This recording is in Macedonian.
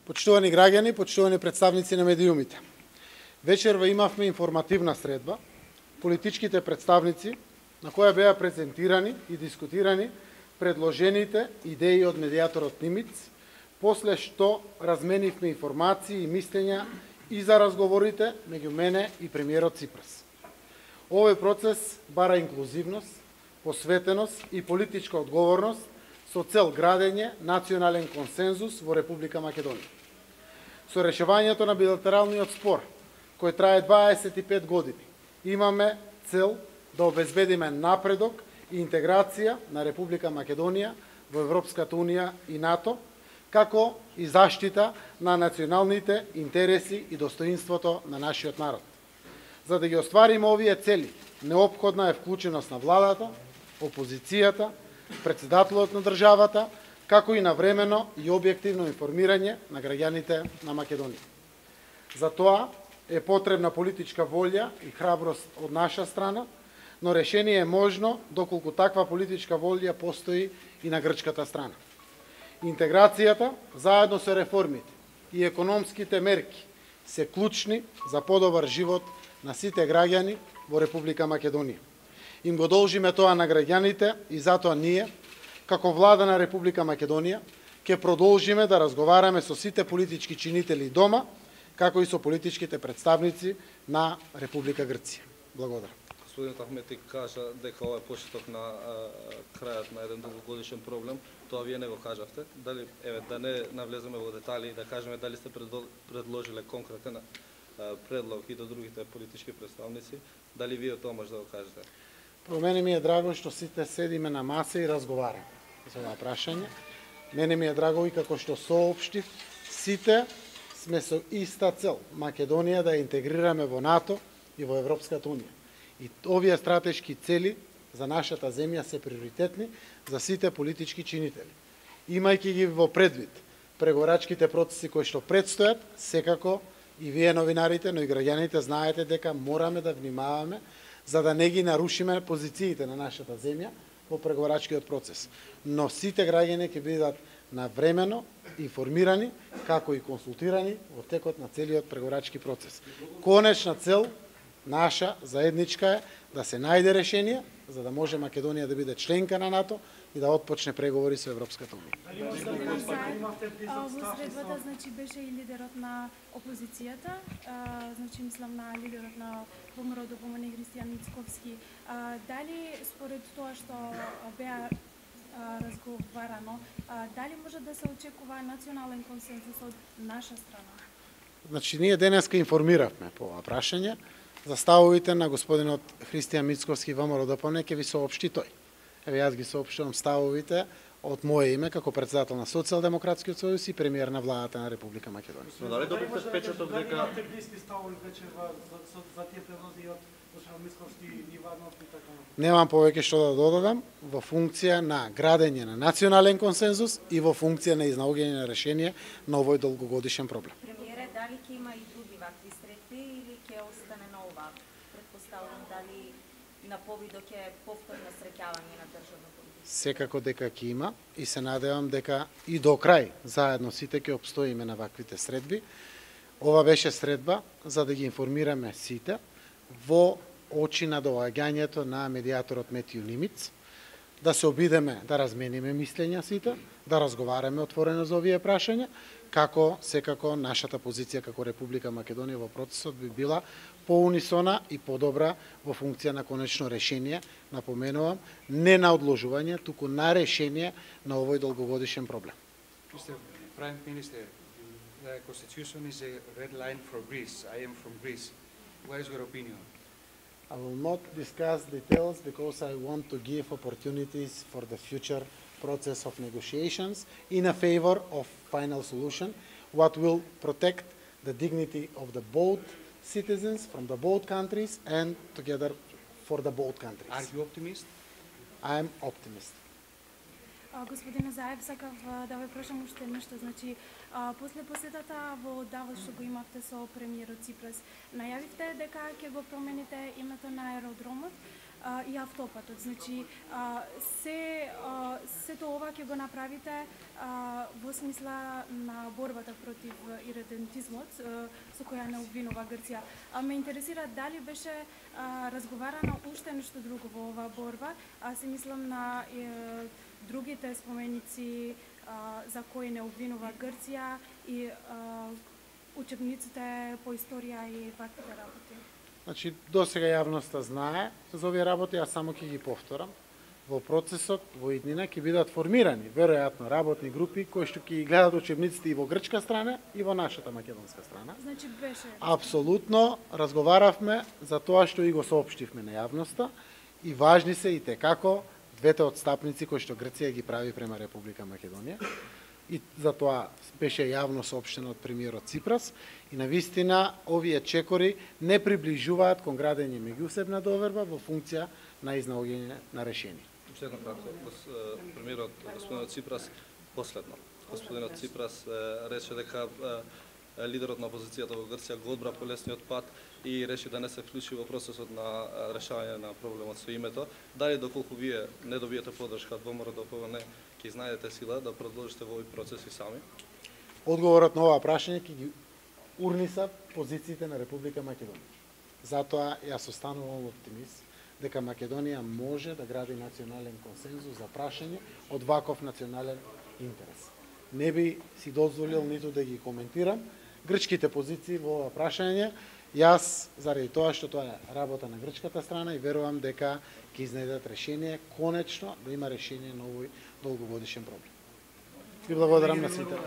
Почитувани граѓани, почитувани представници на медиумите. Вечерва имавме информативна средба, политичките представници, на која беа презентирани и дискутирани предложените идеи од медијаторот Нимиц, после што разменивме информации и мислења и за разговорите меѓу мене и премиерот Ципрас. Овој процес бара инклузивност, посветеност и политичка одговорност со цел градење национален консензус во Република Македонија. Со решавањето на билатералниот спор, кој трае 25 години, имаме цел да обезбедиме напредок и интеграција на Република Македонија во Европската Унија и НАТО, како и заштита на националните интереси и достоинството на нашиот народ. За да ги оствариме овие цели, неопходна е вклученост на владата, опозицијата, председателот на државата, како и навремено и објективно информирање на граѓаните на Македонија. За тоа е потребна политичка волја и храброст од наша страна, но решение е можно доколку таква политичка волја постои и на грчката страна. Интеграцијата, заедно со реформите и економските мерки, се клучни за подобар живот на сите граѓани во Република Македонија. Им го должиме тоа на граѓаните и затоа ние, како влада на Република Македонија, ќе продолжиме да разговараме со сите политички чинители дома, како и со политичките представници на Република Грција. Благодарам. Господин Ахмети кажа дека ова е почеток на крајот на еден долгогодишен проблем. Тоа вие не го кажавте. Дали да не навлеземе во детали и да кажеме дали сте предложиле конкретен предлог и до другите политички представници, дали вие тоа може да го кажете? По мене ми е драго што сите седиме на маса и разговараме за ова прашање. Мене ми е драго и како што соопштив, сите сме со иста цел, Македонија да ја интегрираме во НАТО и во Европската Унија. И овие стратешки цели за нашата земја се приоритетни за сите политички чинители. Имајќи ги во предвид преговорачките процеси кои што предстојат, секако и вие новинарите, но и граѓаните знаете дека мораме да внимаваме за да не ги нарушиме позициите на нашата земја во преговорачкиот процес. Но сите граѓани ќе бидат навремено информирани, како и консултирани во текот на целиот преговорачки процес. Конечна цел наша заедничка е да се најде решение за да може Македонија да биде членка на НАТО и да отпочне преговори со Европската Унија. Во средбата значи беше и лидерот на опозицијата, значи мислам на лидерот на ВМРО ДПМН Христијан Мицковски. Дали според тоа што беа разговарано, дали може да се очекува национален консензус од наша страна? Значи ние денеска информиравме по ова прашање. За ставовите на господинот Христијан Мицковски ВМРО ДПМН ќе ви соопшти тој. Еве јас ги соопштувам ставовите од мое име како председател на Социјалдемократскиот сојуз и премиер на владата на Република Македонија. Дали добивте впечаток дека имате блиски ставови вечерва за тие предлози од господин Мицковски и Иванов и така натаму? Немам повеќе што да додадам во функција на градење на национален консензус и во функција на изнаоѓање на решение на овој долгогодишен проблем. Премиере, дали ќе има и други вакви средби или ќе остане на ова? Предпоставувам дали на повидо ќе повторно среќавање на државно политика? Секако дека ќе има и се надевам дека и до крај заедно сите ќе обстоиме на ваквите средби. Ова беше средба за да ги информираме сите во очи на доаѓањето на медијаторот Метју Нимиц, да се обидеме да размениме мислења сите, да разговараме отворено за овие прашања, како секако нашата позиција како Република Македонија во процесот би била поунисона и подобра во функција на конечно решение, напоменувам, не на одложување, туку на решение на овој долгогодишен проблем. Mr. Prime Minister, the Constitution is a red line for Greece. I am from Greece. What is your opinion? I will not discuss details because I want to give opportunities for the future process of negotiations in a favor of final solution, what will protect the dignity of the both citizens from the both countries and together for the both countries. Are you optimist? I am optimist. Господине Заев, сакав да ве прашам уште нешто. Значи, после посетата во Давос што го имавте со премиерот Ципрас, најавивте дека ќе го промените името на аеродромот. и автопатот. Значи сето ова ќе го направите во смисла на борбата против иредентизмот со која не обвинува Грција. Ме интересира дали беше разговарано уште нешто друго во оваа борба. Се мислам на другите споменици за кои не обвинува Грција и учебниците по историја и ваквите работи. Значи, до сега јавноста знае за овие работи, а само ќе ги повторам. Во процесот, во иднина, ќе бидат формирани, веројатно, работни групи кои што ќе ги гледат учебниците и во грчка страна и во нашата македонска страна. Значи беше. Апсолутно разговаравме за тоа што и го соопштивме на јавноста и важни се и како двете отстапници кои што Грција ги прави према Република Македонија. И за тоа беше јавно соопштено од премиерот Ципрас и навистина овие чекори не приближуваат кон градење меѓусебна доверба во функција на изнаоѓање на решение. Уште едно кратко, премиерот господинот Ципрас последно. Господинот Ципрас рече дека лидерот на опозицијата во Грција го одбра полесниот пат и реши да не се вклучи во процесот на решавање на проблемот со името. Дали доколку вие не добиете поддршка од ВМРО-ДПМН, ќе знаете сила да продолжите во овој процес и сами? Одговорот на ова прашање ќе ги урниса позициите на Република Македонија. Затоа јас останувам оптимист дека Македонија може да гради национален консензус за прашање од ваков национален интерес. Не би си дозволил ниту да ги коментирам грчките позиции во ова прашање. Јас, заради тоа што тоа е работа на грчката страна и верувам дека ќе изнајдат решение, конечно да има решение на овој долгогодишен проблем. Ви благодарам на сите.